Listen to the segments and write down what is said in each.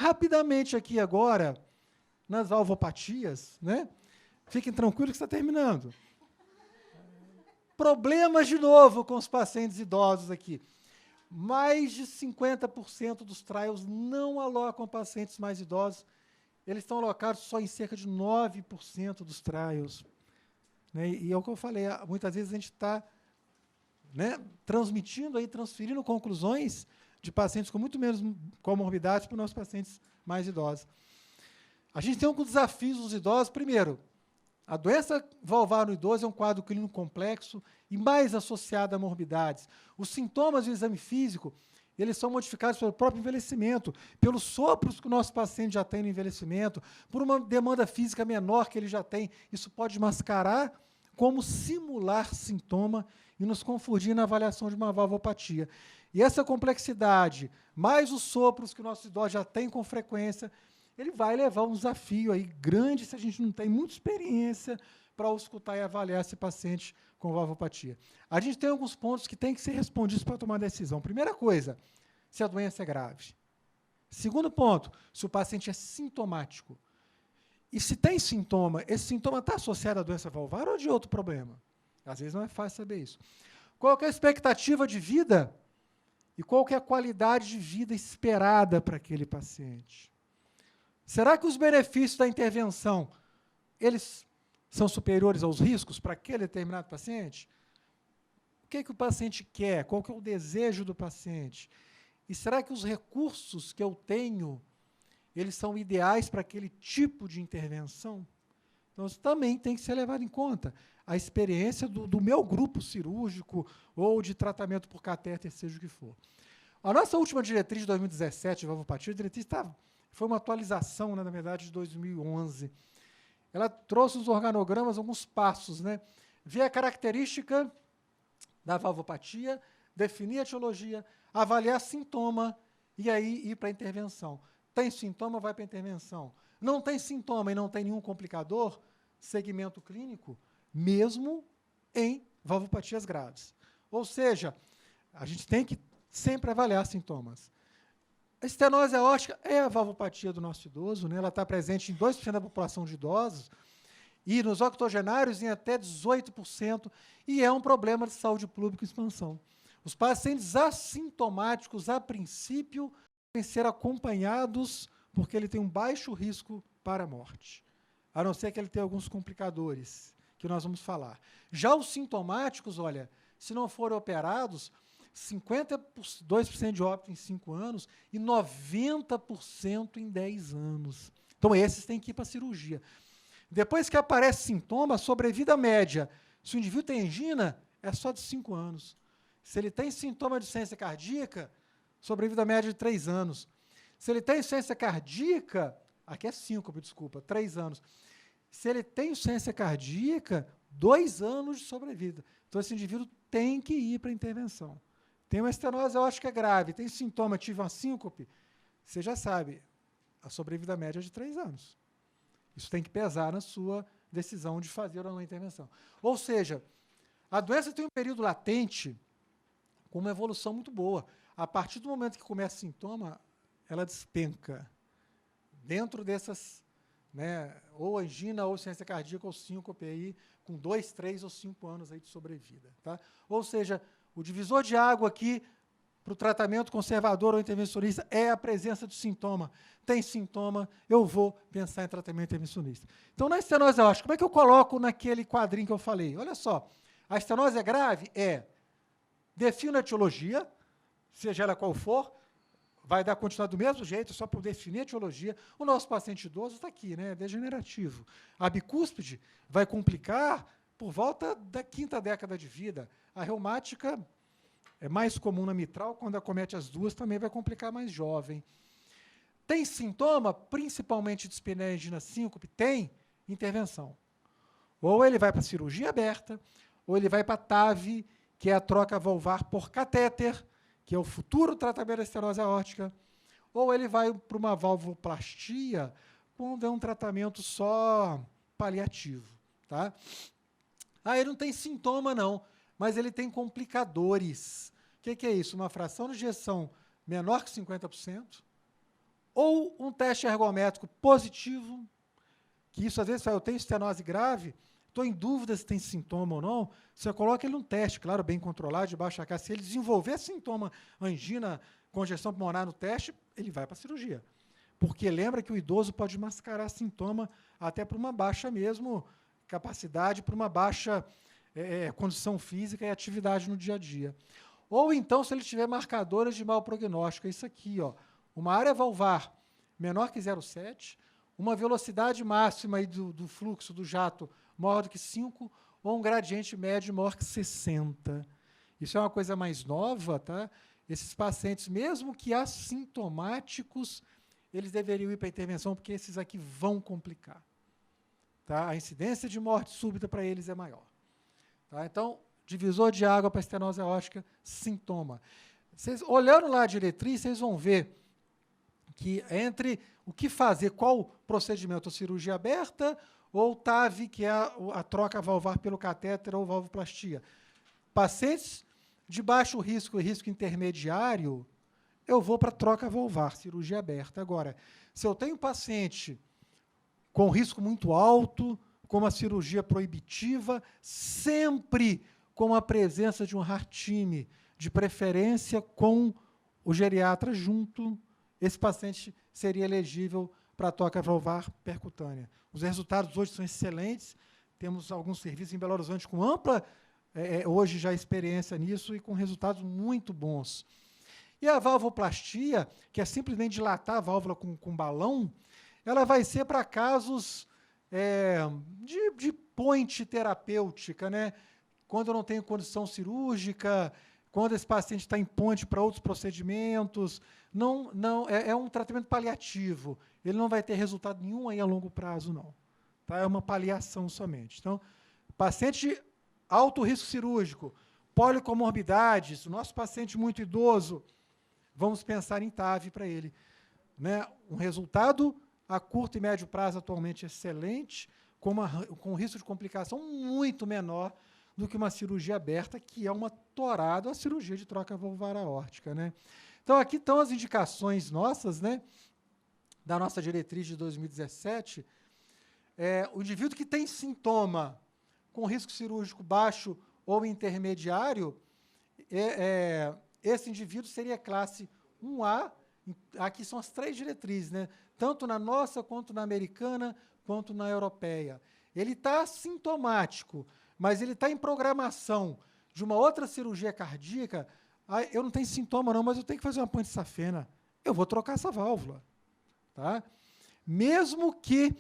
Rapidamente aqui agora, nas valvopatias, né? Fiquem tranquilos que está terminando. Problemas de novo com os pacientes idosos aqui. Mais de 50% dos trials não alocam pacientes mais idosos. Eles estão alocados só em cerca de 9% dos trials. Né? E é o que eu falei, muitas vezes a gente está, né, transferindo conclusões de pacientes com muito menos comorbidades para os nossos pacientes mais idosos. A gente tem alguns desafios dos idosos. Primeiro, a doença valvar no idoso é um quadro clínico complexo e mais associado a morbidades. Os sintomas do exame físico, eles são modificados pelo próprio envelhecimento, pelos sopros que o nosso paciente já tem no envelhecimento, por uma demanda física menor que ele já tem. Isso pode mascarar como simular sintoma e nos confundir na avaliação de uma valvopatia. E essa complexidade, mais os sopros que o nosso idoso já tem com frequência, ele vai levar um desafio aí grande se a gente não tem muita experiência para escutar e avaliar esse paciente com valvopatia. A gente tem alguns pontos que têm que ser respondidos para tomar decisão. Primeira coisa, se a doença é grave. Segundo ponto, se o paciente é sintomático. E se tem sintoma, esse sintoma está associado à doença valvar ou de outro problema? Às vezes não é fácil saber isso. Qual que é a expectativa de vida e qual que é a qualidade de vida esperada para aquele paciente? Será que os benefícios da intervenção, eles são superiores aos riscos para aquele determinado paciente? O que o paciente quer? Qual que é o desejo do paciente? E será que os recursos que eu tenho, eles são ideais para aquele tipo de intervenção? Então, isso também tem que ser levado em conta. A experiência do meu grupo cirúrgico ou de tratamento por catéter, seja o que for. A nossa última diretriz de 2017 de valvopatia, a diretriz foi uma atualização, né, na verdade, de 2011. Ela trouxe os organogramas, alguns passos, né? Ver a característica da valvopatia, definir a etiologia, avaliar sintoma e aí ir para a intervenção. Tem sintoma, vai para a intervenção. Não tem sintoma e não tem nenhum complicador, segmento clínico, mesmo em valvopatias graves. Ou seja, a gente tem que sempre avaliar sintomas. A estenose aórtica é a valvopatia do nosso idoso, né? Ela está presente em 2% da população de idosos e nos octogenários em até 18%, e é um problema de saúde pública em expansão. Os pacientes assintomáticos, a princípio, devem ser acompanhados porque ele tem um baixo risco para a morte, a não ser que ele tenha alguns complicadores, que nós vamos falar. Já os sintomáticos, olha, se não forem operados, 52% de óbito em 5 anos e 90% em 10 anos. Então, esses têm que ir para a cirurgia. Depois que aparece sintoma, a sobrevida média, se o indivíduo tem angina, é só de 5 anos. Se ele tem sintoma de insuficiência cardíaca, sobrevida média de 3 anos. Se ele tem insuficiência cardíaca, aqui é 5, desculpa, 3 anos. Se ele tem insuficiência cardíaca, 2 anos de sobrevida. Então, esse indivíduo tem que ir para a intervenção. Tem uma estenose aórtica grave, tem sintoma, tive uma síncope, você já sabe, a sobrevida média é de 3 anos. Isso tem que pesar na sua decisão de fazer ou não a intervenção. Ou seja, a doença tem um período latente com uma evolução muito boa. A partir do momento que começa o sintoma, ela despenca. Dentro dessas, né, ou angina, ou insuficiência cardíaca, ou síncope, aí, com 2, 3 ou 5 anos aí de sobrevida. Tá? Ou seja, o divisor de água aqui para o tratamento conservador ou intervencionista é a presença de sintoma. Tem sintoma, eu vou pensar em tratamento intervencionista. Então, na estenose aórtica, como é que eu coloco naquele quadrinho que eu falei? Olha só, a estenose é grave? É. Defina a etiologia, seja ela qual for, vai dar continuidade do mesmo jeito, só por definir a etiologia. O nosso paciente idoso está aqui, né, degenerativo. A bicúspide vai complicar por volta da 5ª década de vida. A reumática é mais comum na mitral, quando acomete as duas, também vai complicar mais jovem. Tem sintoma, principalmente de dispneia, angina, síncope? Tem intervenção. Ou ele vai para a cirurgia aberta, ou ele vai para a TAV, que é a troca valvar por catéter, que é o futuro tratamento da estenose aórtica, ou ele vai para uma valvoplastia, quando é um tratamento só paliativo. Tá? Ele não tem sintoma, não, mas ele tem complicadores. O que é isso? Uma fração de ejeção menor que 50%, ou um teste ergométrico positivo, que isso às vezes fala, eu tenho estenose grave, estou em dúvida se tem sintoma ou não, você coloca ele num teste, claro, bem controlado, de baixa carga. Se ele desenvolver sintoma, angina, congestão pulmonar no teste, ele vai para a cirurgia. Porque lembra que o idoso pode mascarar sintoma até para uma baixa mesmo capacidade, para uma baixa condição física e atividade no dia a dia. Ou então, se ele tiver marcadores de mau prognóstico, é isso aqui, ó, uma área valvar menor que 0,7, uma velocidade máxima aí do fluxo do jato maior do que 5, ou um gradiente médio maior que 60. Isso é uma coisa mais nova, tá? Esses pacientes, mesmo que assintomáticos, eles deveriam ir para a intervenção, porque esses aqui vão complicar. Tá? A incidência de morte súbita para eles é maior. Tá? Então, divisor de água para estenose aórtica, sintoma. Vocês, olhando lá a diretriz, vocês vão ver que entre o que fazer, qual procedimento, a cirurgia aberta ou TAV, que é a troca valvar pelo catéter ou valvoplastia. Pacientes de baixo risco e risco intermediário, eu vou para troca valvar, cirurgia aberta. Agora, se eu tenho um paciente com risco muito alto, com uma cirurgia proibitiva, sempre com a presença de um heart team, de preferência com o geriatra junto, esse paciente seria elegível para a troca valvar percutânea. Os resultados hoje são excelentes, temos alguns serviços em Belo Horizonte com ampla, hoje já experiência nisso, e com resultados muito bons. E a valvoplastia, que é simplesmente dilatar a válvula com balão, ela vai ser para casos de ponte terapêutica, né? Quando eu não tenho condição cirúrgica, quando esse paciente está em ponte para outros procedimentos, é um tratamento paliativo. Ele não vai ter resultado nenhum aí a longo prazo, não. Tá? É uma paliação somente. Então, paciente de alto risco cirúrgico, policomorbidades, o nosso paciente muito idoso, vamos pensar em TAV para ele. Né? Um resultado a curto e médio prazo atualmente excelente, com risco de complicação muito menor do que uma cirurgia aberta, que é uma torada, uma cirurgia de troca valvar aórtica. Né? Então, aqui estão as indicações nossas, né, da nossa diretriz de 2017. O indivíduo que tem sintoma com risco cirúrgico baixo ou intermediário, esse indivíduo seria classe 1A. Aqui são as 3 diretrizes, né? Tanto na nossa, quanto na americana, quanto na europeia. Ele está sintomático, mas ele está em programação de uma outra cirurgia cardíaca. Eu não tenho sintoma não, mas eu tenho que fazer uma ponte safena. Eu vou trocar essa válvula. Tá? Mesmo que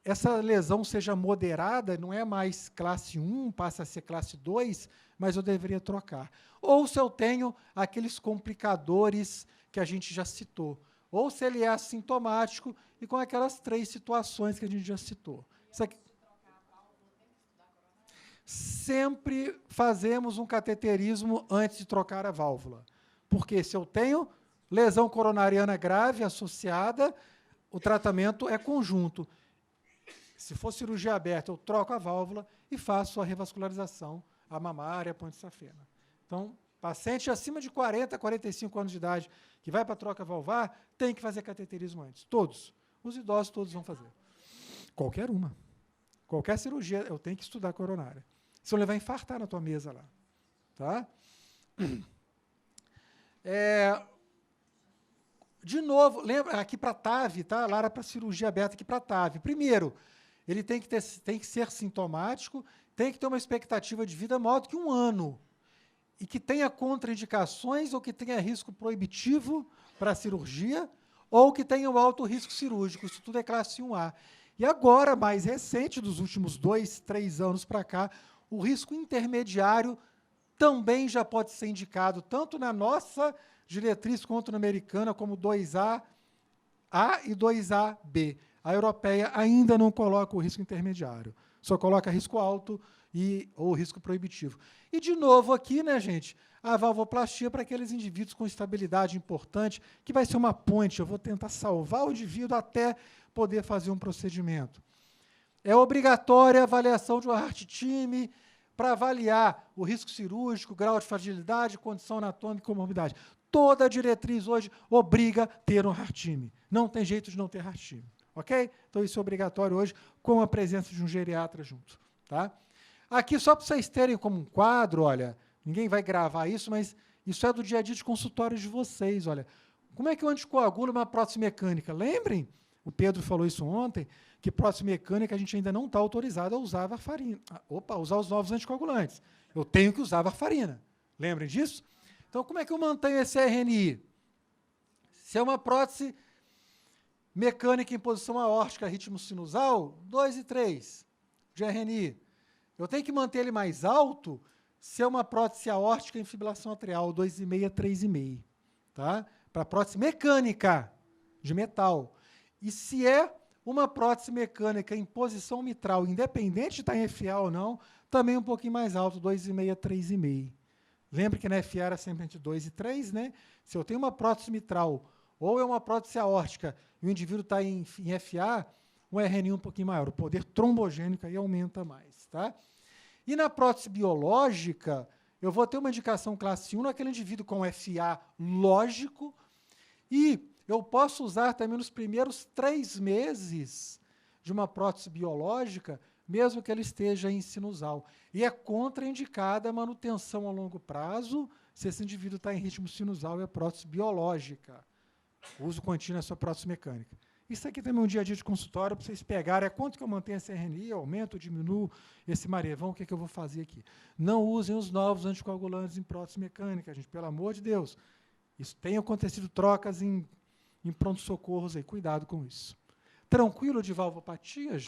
essa lesão seja moderada, não é mais classe 1, passa a ser classe 2, mas eu deveria trocar. Ou se eu tenho aqueles complicadores que a gente já citou. Ou se ele é assintomático e com aquelas 3 situações que a gente já citou. Isso aqui. Sempre fazemos um cateterismo antes de trocar a válvula. Porque se eu tenho lesão coronariana grave associada, o tratamento é conjunto. Se for cirurgia aberta, eu troco a válvula e faço a revascularização, a mamária, a ponte safena. Então, paciente acima de 40, 45 anos de idade, que vai para a troca valvar, tem que fazer cateterismo antes. Todos. Os idosos todos vão fazer. Qualquer uma. Qualquer cirurgia, eu tenho que estudar coronária. Senão ele vai infartar na tua mesa lá. Tá? De novo, lembra, aqui para TAV, tá? Lá era para cirurgia aberta, aqui para TAV. Primeiro, ele tem que ser sintomático, tem que ter uma expectativa de vida maior do que 1 ano, e que tenha contraindicações ou que tenha risco proibitivo para a cirurgia, ou que tenha um alto risco cirúrgico. Isso tudo é classe 1A. E agora, mais recente, dos últimos 2, 3 anos para cá, o risco intermediário também já pode ser indicado, tanto na nossa diretriz quanto na americana, como 2A A e 2AB. A europeia ainda não coloca o risco intermediário, só coloca risco alto ou risco proibitivo. E, de novo, aqui, né, gente, a valvoplastia para aqueles indivíduos com estabilidade importante, que vai ser uma ponte, eu vou tentar salvar o indivíduo até poder fazer um procedimento. É obrigatória a avaliação de um heart team para avaliar o risco cirúrgico, grau de fragilidade, condição anatômica e comorbidade. toda a diretriz hoje obriga a ter um heart-team. Não tem jeito de não ter heart-team. Ok? Então, isso é obrigatório hoje, com a presença de um geriatra junto. Tá? Aqui, só para vocês terem como um quadro, olha, ninguém vai gravar isso, mas isso é do dia a dia de consultório de vocês, olha. Como é que eu anticoagulo uma prótese mecânica? Lembrem, o Pedro falou isso ontem, que prótese mecânica a gente ainda não está autorizado a usar varfarina. Usar os novos anticoagulantes. Eu tenho que usar varfarina. Lembrem disso? Então, como é que eu mantenho esse RNI? Se é uma prótese mecânica em posição aórtica, ritmo sinusal, 2 e 3 de RNI. Eu tenho que manter ele mais alto se é uma prótese aórtica em fibrilação atrial, 2,5 a 3,5. Tá? Para prótese mecânica de metal. E se é uma prótese mecânica em posição mitral, independente de estar em FA ou não, também um pouquinho mais alto, 2,5 a 3,5. Lembre que na FA era sempre entre 2 e 3, né? Se eu tenho uma prótese mitral ou é uma prótese aórtica e o indivíduo está em FA, um RNI um pouquinho maior. O poder trombogênico aí aumenta mais. Tá? E na prótese biológica, eu vou ter uma indicação classe 1 naquele indivíduo com FA lógico e eu posso usar também nos primeiros 3 meses de uma prótese biológica, mesmo que ele esteja em sinusal. E é contraindicada a manutenção a longo prazo se esse indivíduo está em ritmo sinusal e é prótese biológica. O uso contínuo é sua prótese mecânica. Isso aqui também é um dia a dia de consultório para vocês pegarem quanto que eu mantenho esse RNI, aumento, diminuo esse marevão, o que, é que eu vou fazer aqui. Não usem os novos anticoagulantes em prótese mecânica, gente, pelo amor de Deus. Isso tem acontecido trocas em pronto-socorros aí, cuidado com isso. Tranquilo de valvopatia, gente?